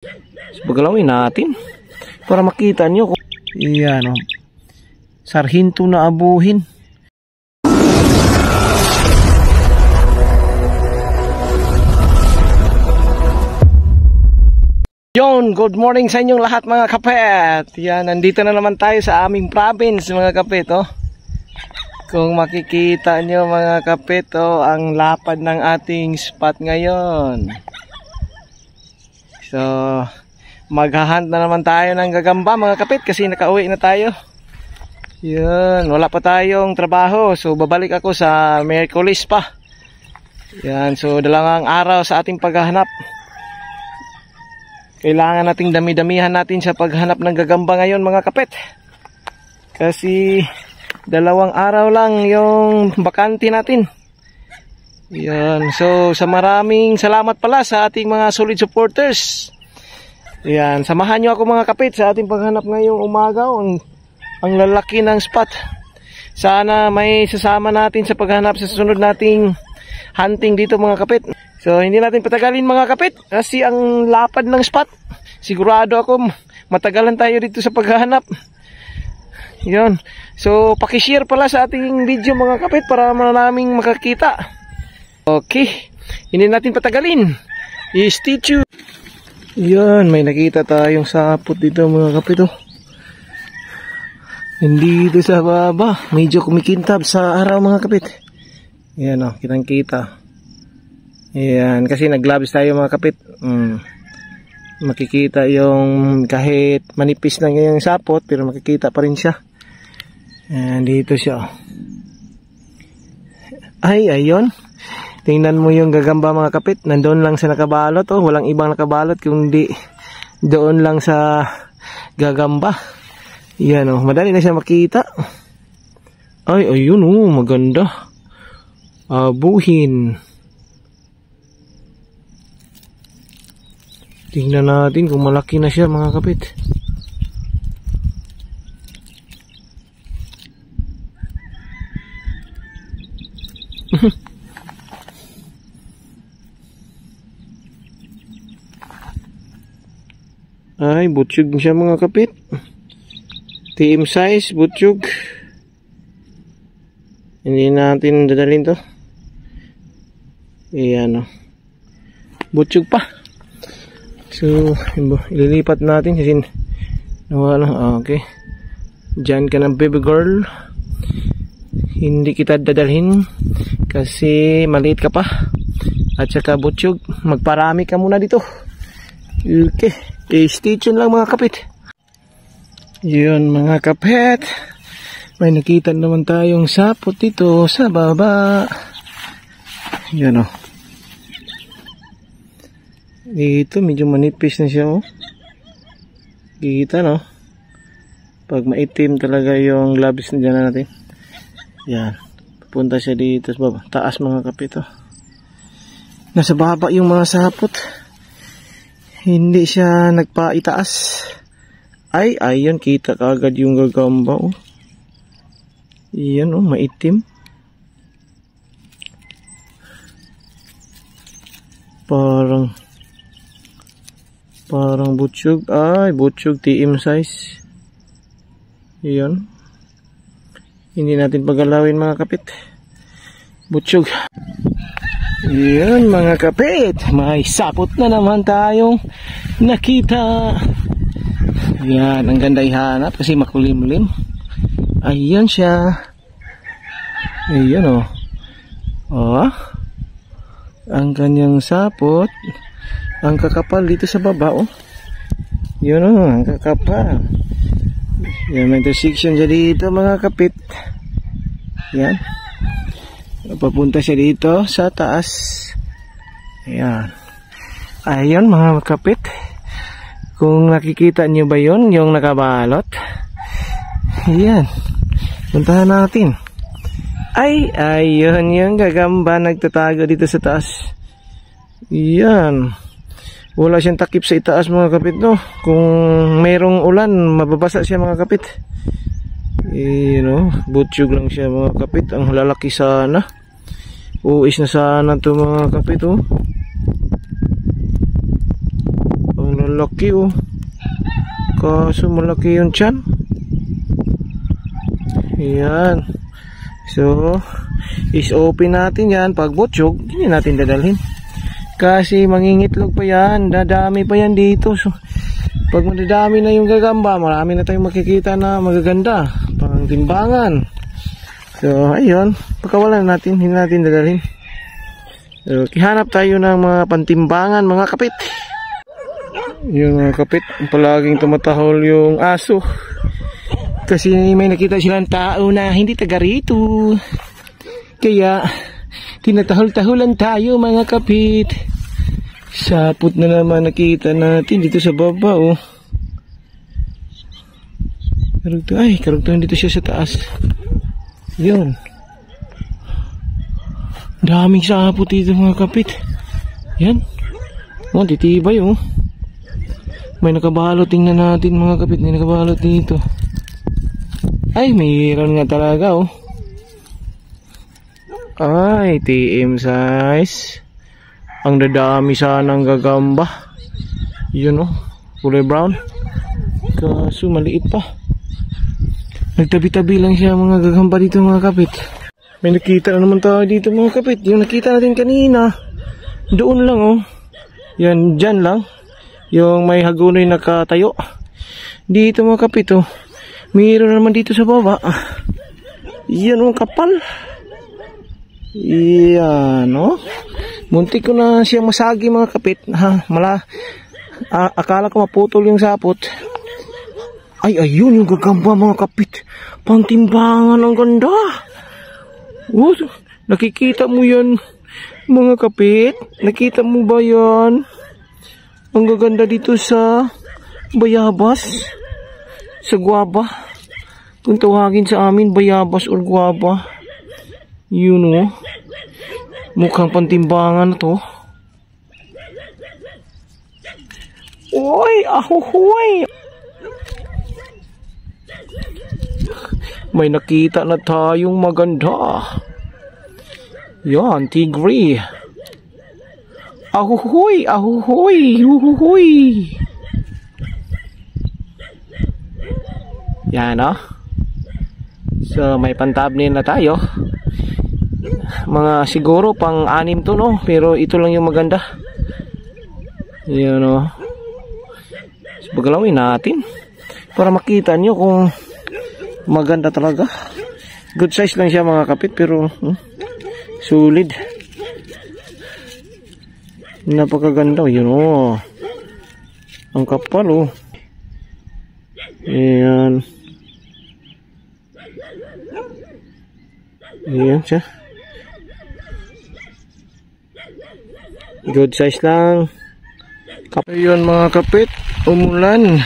So, pagalawin natin para makita nyo kung yan o. Sarhinto na abuhin. Yon, good morning sa inyong lahat mga kapet. Yan, nandito na naman tayo sa aming province mga kapet oh. Kung makikita nyo mga kapet oh, ang lapad ng ating spot ngayon. So, maghahunt na naman tayo ng gagamba mga kapet kasi nakauwi na tayo. Yan, wala pa tayong trabaho. So, babalik ako sa Miyerkules pa. Yan, so dalawang araw sa ating paghahanap. Kailangan nating dami-damihan natin sa paghanap ng gagamba ngayon mga kapet. Kasi 2 araw lang yung bakante natin. Yan. So sa maraming salamat pala sa ating mga solid supporters. Yan. Samahan nyo ako mga kapet sa ating paghanap ngayong umaga. Ang lalaki ng spot. Sana may sasama natin sa paghanap sa susunod nating hunting dito mga kapet. So hindi natin patagalin mga kapit kasi ang lapad ng spot. Sigurado ako matagalan tayo dito sa paghahanap. Yun. So paki-share pala sa ating video mga kapit para maraming makakita. Okay. Hindi natin patagalin. Stay tuned. Yun, may nakita tayong sapot dito mga kapit oh. Nandito sa baba. Medyo kumikintab sa araw mga kapit. Yan oh, kitang kita. Ayan, kasi nag-gloves tayo mga kapit. Makikita yung kahit manipis na yung sapot, pero makikita pa rin siya. Ayan, dito siya. Ay, ayun. Tingnan mo yung gagamba mga kapit. Nandun lang sa nakabalot. Oh. Walang ibang nakabalot kundi doon lang sa gagamba. Ayan, oh. Madali na siya makita. Ay, ayun. Oh, maganda. Abuhin. Tingnan natin kung malaki na siya mga kapit. Ay, butsyog siya mga kapit. TM size, butsyog. Hindi natin dadalhin to. Ayan o. Butsyog pa. So, ililipat natin kasi nawala. Okay. Diyan ka na baby girl. Hindi kita dadalhin kasi maliit ka pa. At saka butsyog, magparami ka muna dito. Okay. Stay tuned lang mga kapit. Yun mga kapit. May nakita naman tayong sapot dito sa baba. Yun o. Dito medyo manipis na siya oh. Kita no. Pag maitim talaga yung gloves na dyan natin. Yan. Pupunta siya dito sa baba. Taas mga kapito. Nasa baba yung mga sapot. Hindi siya nagpaitaas. Ay, ayun. Kita kaagad yung gagamba oh. Yan oh, maitim. Parang butsyog. Ay, butsyog TM size. Iyon. Hindi natin pagalawin mga kapit. Butsyog. Iyon mga kapit. May sapot na naman tayong nakita. Yan, ang ganda ihanap kasi makulimlim. Ayan siya. Ayan o. Oh. Ang kanyang sapot. Ang kakapal dito sa baba oh. Yun oh, ang kakapal. Yan, may intersection siya dito mga kapit. Yan. Papunta siya dito sa taas. Ayan. Ayun mga kapit. Kung nakikita nyo ba yun, yung nakabalot. Ayan. Puntahan natin. Ay, ayun yung gagamba nagtatago dito sa taas. Ayan. Wala siyang takip sa itaas mga kapit no. Kung mayroong ulan mababasa siya mga kapit. Butsyog lang siya mga kapit. Ang lalaki sana. Uis na sana to mga kapit oh. Ang laki oh. Kaso malaki yung tiyan. Ayan. So, is-open natin yan. Pag butsyog, hindi natin dadalhin. Kasi mangingitlog pa yan. Dadami pa yan dito. So, pag madadami na yung gagamba, marami na tayong makikita na magaganda. Pang timbangan. So, ayun. Pagkawalan natin, hindi natin dadalhin. So, kihanap tayo ng mga pantimbangan, mga kapit. Yung mga kapit, palaging tumatahol yung aso. Kasi may nakita silang tao na hindi taga rito. Kaya, tinatahol-taholan tayo mga kapit. Sapot na naman nakita natin dito sa baba oh. Karugtong dito siya sa taas. Yun. Daming sapot dito mga kapit. Yan. Oh, titibay oh. May nakabalot, tingnan natin mga kapit. May nakabalot dito. Ay, mayroon nga talaga oh. Ay, TM size. Ang dadami sanang gagamba. Yun oh, kulay brown. Kaso maliit pa. Nagtabi-tabi lang siya mga gagamba dito mga kapit. May nakita na naman tayo dito mga kapit. Yung nakita natin kanina, doon lang oh. Yan, dyan lang. Yung may hagunoy nakatayo. Dito mga kapit oh. Mayroon naman dito sa baba. Yan oh, kapal. Yan oh. Muntik ko na siya masagi mga kapit. Ha, akala ko maputol yung sapot. Ay, ayun yung gagamba mga kapit. Pantimbangan, ang ganda. Oh, nakikita mo yan mga kapit? Nakita mo ba yan? Ang gaganda dito sa bayabas. Sa guwaba. Kung tawagin sa amin, bayabas or guwaba. Yun oh. Mukhang pantimbangan na to. Uy, ahuhuy. May nakita na tayong maganda. Yan, tigre. Ahuhuy, ahuhuy, uhuhuy. Yan oh. So, may pantabnin na tayo. Mga siguro pang 6 to no. Pero ito lang yung maganda. Yan o. So, pagalawin natin. Para makita nyo kung maganda talaga. Good size lang siya mga kapit. Pero solid. Napakaganda. Yun o. Ang kapal o. Ayan. Ayan siya. Good size lang. Ayun mga kapit, umulan.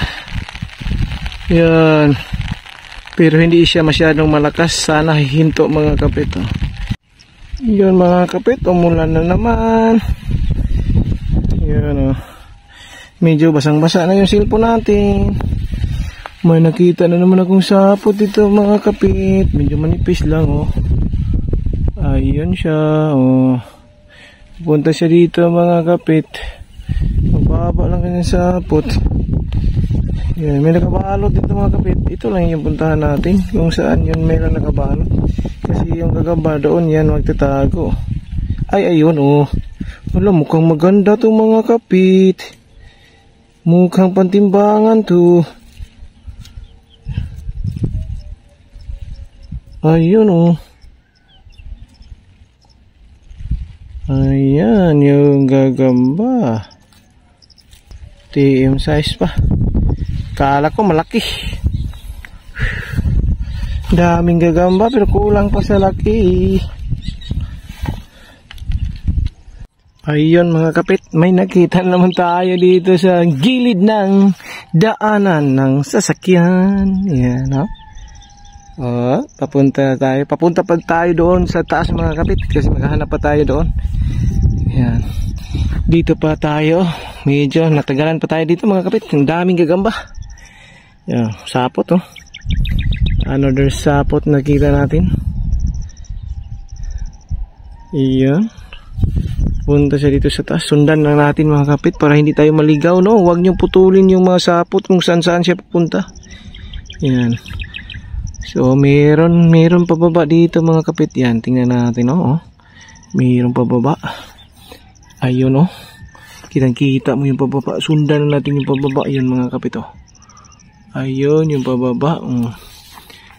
Yan. Pero hindi siya masyadong malakas. Sana hihinto mga kapit. Oh. Yun mga kapit, umulan na naman. Yan oh. Medyo basang-basa na yung cellphone natin. May nakita na naman akong sapot dito mga kapit. Medyo manipis lang oh. Ayun siya oh. Punta siya dito mga kapit. Mababa lang kanyang sapot. Yan, may nakabalot dito mga kapit. Ito lang yung puntahan natin. Kung saan yun mayroon nakabalot. Kasi yung gagamba doon yan magtatago. Ay ayun oh. Wala, mukhang maganda to mga kapit. Mukhang pantimbangan to. Ayun oh. Ayan yung gagamba. TM size pa. Kala ko malaki. Daming gagamba pero kulang pa sa laki. Ayun mga kapit, may nakita naman tayo dito sa gilid ng daanan ng sasakyan. Yan no? Papunta pa tayo doon sa taas mga kapit kasi maghahanap pa tayo doon. Yan. Dito pa tayo. Medyo natagalan pa tayo dito mga kapit. Ang daming gagamba. Yan, sapot oh. Another sapot nakita natin. Iyan. Punta siya dito sa taas. Sundan na natin mga kapit para hindi tayo maligaw, no? Huwag niyong putulin yung mga sapot kung saan siya pupunta. Yan. So, meron pababa dito mga kapit. Yan, tingnan natin, no? Oh. Meron pababa. Ayun, no? Kitang-kita mo yung pababa. Sundan na natin yung pababa. Yan mga kapit, oh. Ayun, yung pababa.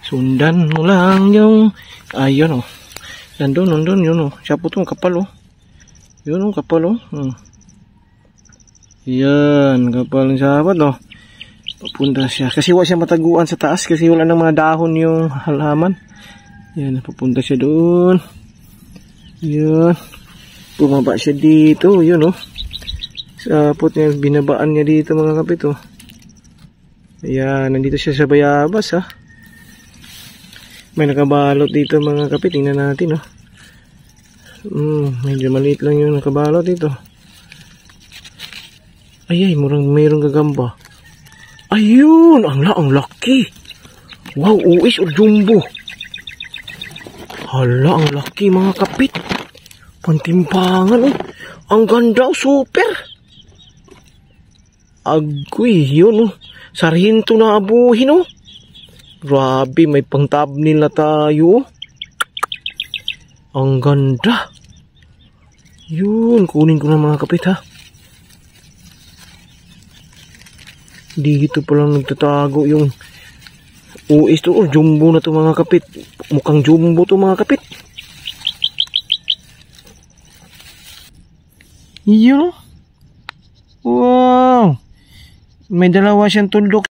Sundan mo lang yung... Ayun, oh. Nandun, yun, oh. Siya po itong kapal, oh. Yun, oh, kapal, oh. Yan, kapal ng sapat, oh. Papunta siya. Kasi wala siya mataguan sa taas kasi wala ng mga dahon yung halaman. Yan, papunta siya doon. Yan. Bumaba siya dito. Yun, oh. Sapot niya, binabaan niya dito mga kapit, oh. Ayan, nandito siya sa bayabas, ha. May nakabalot dito mga kapit. Tingnan natin, oh. Medyo maliit lang yung nakabalot dito. Ay, mayroong gagamba. Ayun, ang laki. Wow, uis or jumbo. Hala, ang laki mga kapit. Pantimbangan, oh. Ang ganda, oh, super. Agoy, yun, oh. Sarhinto na abuhin, oh. Grabe, may pang-thumbnail na tayo, oh. Ang ganda. Yun, kunin ko na mga kapit, ha. Dito palang nagtatago yung uis to. Oh, jumbo na to mga kapit. Mukhang jumbo to mga kapit. Yun. Wow. May dalawa siyang tuldok.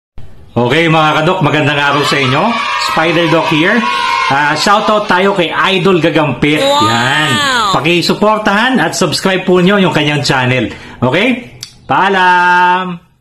Okay mga kadok, magandang araw sa inyo. Spider Doc here. Shoutout tayo kay Idol Gagampit. Wow. Yan. Pakisuportahan at subscribe po nyo yung kanyang channel. Okay? Paalam!